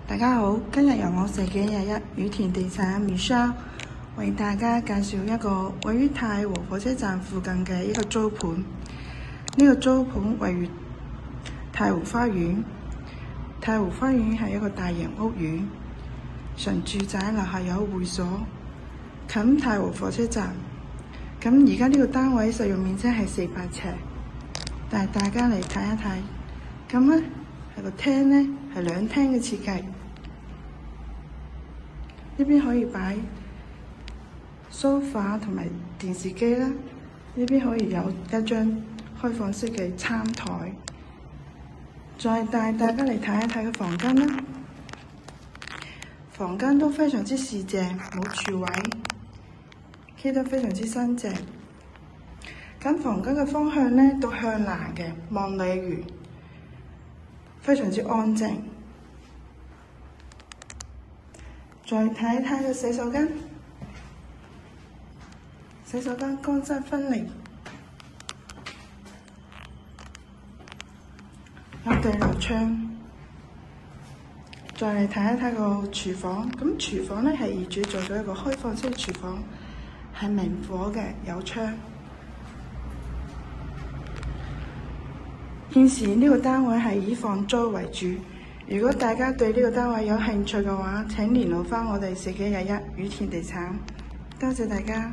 大家好，今日由我社記21羽田地產 Michelle 為大家介紹一個位於太和火車站附近嘅一個租盤。呢個租盤位於太和花園。太和花園係一個大型屋苑，上住宅，樓下有會所，近太和火車站。咁而家呢個單位實用面積係400尺，帶大家嚟睇一睇。咁咧係個廳咧係兩廳嘅設計，呢邊可以擺梳化同埋電視機啦，呢邊可以有一張開放式嘅餐台。再帶大家嚟睇一睇個房間啦，房間都非常之四正，冇廚位，企得非常之新淨。咁房間嘅方向咧都向南嘅，望鯉魚，非常之安靜。再睇一睇個洗手間，洗手間乾濕分離，有對流窗。再嚟睇一睇個廚房，咁廚房咧係業主做咗一個開放式廚房，係明火嘅，有窗。現時呢個單位係以放租為主，如果大家對呢個單位有興趣嘅話，請聯絡返我哋社記21羽田地產。多謝大家。